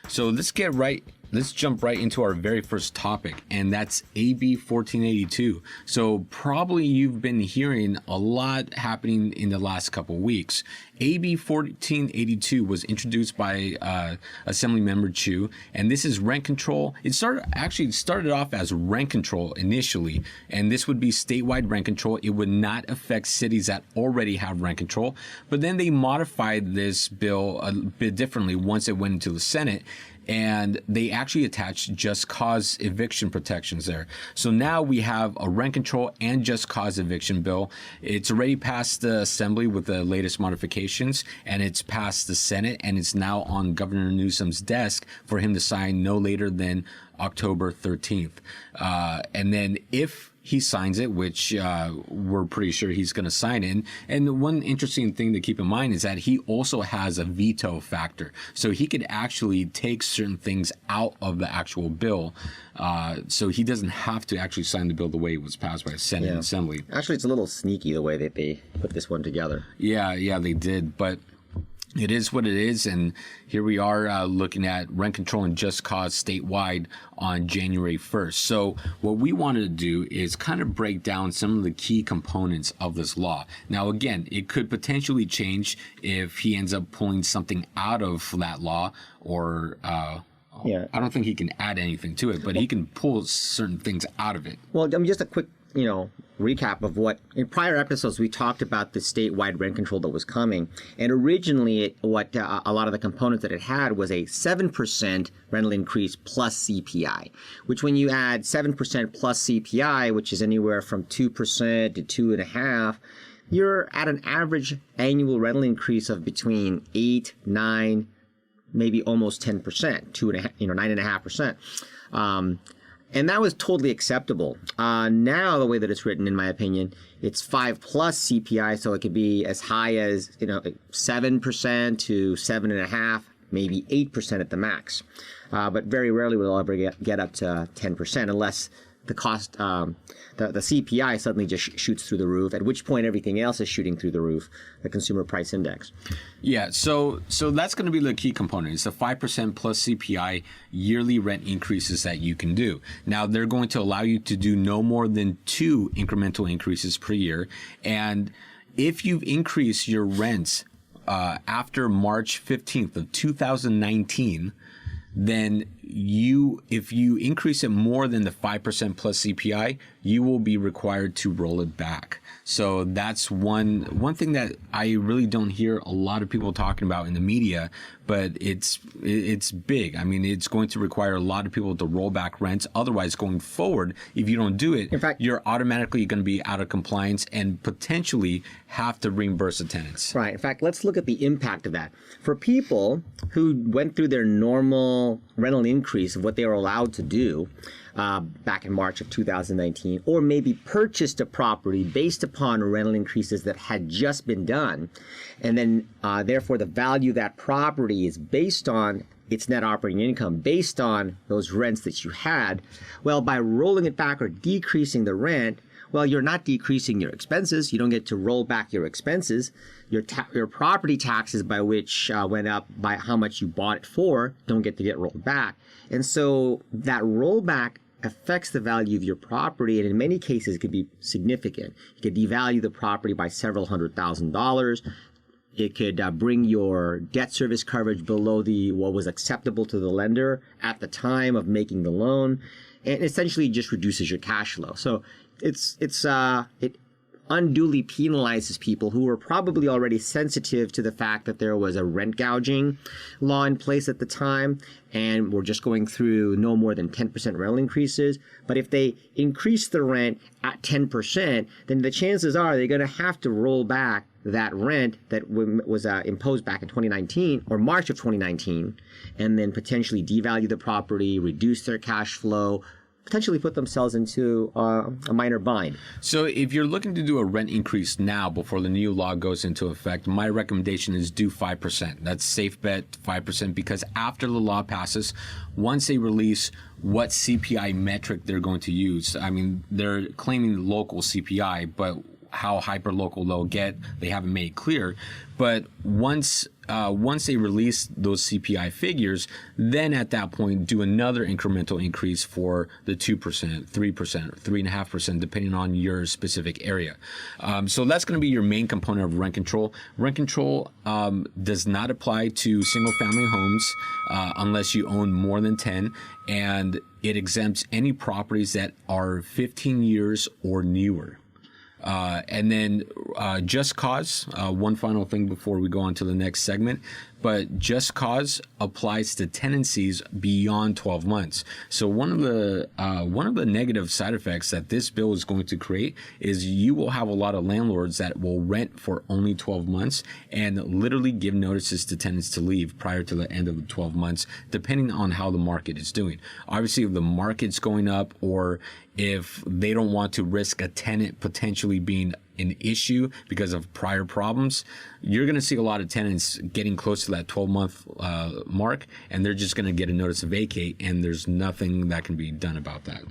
So let's jump right into our very first topic, and that's AB 1482. So probably you've been hearing a lot happening in the last couple of weeks. AB 1482 was introduced by Assemblymember Chu, and this is rent control. It started off as rent control initially, and this would be statewide rent control. It would not affect cities that already have rent control, but then they modified this bill a bit differently once it went into the Senate. And they actually attached just cause eviction protections there. So now we have a rent control and just cause eviction bill. It's already passed the Assembly with the latest modifications, and it's passed the Senate, and it's now on Governor Newsom's desk for him to sign no later than October 13th. And then if he signs it, which we're pretty sure he's going to sign it. And one interesting thing to keep in mind is that he also has a veto factor. So he could actually take certain things out of the actual bill. So he doesn't have to actually sign the bill the way it was passed by the Senate and Assembly. Actually, it's a little sneaky the way that they put this one together. Yeah, they did. But it is what it is, and here we are looking at rent control and just cause statewide on January 1st. So what we wanted to do is kind of break down some of the key components of this law. Now, again, it could potentially change if he ends up pulling something out of that law, or I don't think he can add anything to it, but he can pull certain things out of it. Well, just a quick recap of what in prior episodes we talked about the statewide rent control that was coming, and originally a lot of the components that it had was a 7% rental increase plus CPI, which when you add 7% plus CPI, which is anywhere from 2% to 2.5%, you're at an average annual rental increase of between 8, 9, maybe almost 10%, 9.5%. And that was totally acceptable. Now, the way that it's written, in my opinion, it's 5 plus CPI, so it could be as high as 7% to 7.5%, maybe 8% at the max. But very rarely will it ever get up to 10%, unless the cost, the CPI suddenly just shoots through the roof, at which point everything else is shooting through the roof, the consumer price index. Yeah, so that's going to be the key component. It's the 5% plus CPI yearly rent increases that you can do. Now, they're going to allow you to do no more than 2 incremental increases per year. And if you've increased your rents after March 15th of 2019, then if you increase it more than the 5% plus CPI, you will be required to roll it back. So that's one thing that I really don't hear a lot of people talking about in the media, but it's big. I mean, it's going to require a lot of people to roll back rents. Otherwise, going forward, if you don't do it, in fact, you're automatically going to be out of compliance and potentially have to reimburse the tenants. Right. In fact, let's look at the impact of that. For people who went through their normal rental increase of what they were allowed to do back in March of 2019, or maybe purchased a property based upon rental increases that had just been done, and then therefore the value of that property is based on its net operating income, based on those rents that you had. Well, by rolling it back or decreasing the rent, well, you're not decreasing your expenses. You don't get to roll back your expenses. Your property taxes, by which went up by how much you bought it for, don't get rolled back. And so that rollback affects the value of your property, and in many cases it could be significant. It could devalue the property by several $100,000. It could bring your debt service coverage below what was acceptable to the lender at the time of making the loan, and essentially just reduces your cash flow. So it unduly penalizes people who were probably already sensitive to the fact that there was a rent gouging law in place at the time, and we're just going through no more than 10% rental increases. But if they increase the rent at 10%, then the chances are they're going to have to roll back that rent that was imposed back in 2019 or March of 2019, and then potentially devalue the property, reduce their cash flow, potentially put themselves into a minor bind. So if you're looking to do a rent increase now before the new law goes into effect, my recommendation is do 5%. That's safe bet, 5%, because after the law passes, once they release what CPI metric they're going to use, I mean, they're claiming the local CPI, but how hyper local they'll get. They haven't made clear, but once they release those CPI figures, then at that point do another incremental increase for the 2%, 3%, 3.5%, depending on your specific area. So that's going to be your main component of rent control. Rent control does not apply to single-family homes unless you own more than 10, and it exempts any properties that are 15 years or newer. And then just cause, one final thing before we go on to the next segment, but just cause applies to tenancies beyond 12 months. So one of the negative side effects that this bill is going to create is you will have a lot of landlords that will rent for only 12 months and literally give notices to tenants to leave prior to the end of the 12 months, depending on how the market is doing. Obviously, if the market's going up or if they don't want to risk a tenant potentially being an issue because of prior problems, you're going to see a lot of tenants getting close to that 12-month mark, and they're just going to get a notice to vacate, and there's nothing that can be done about that.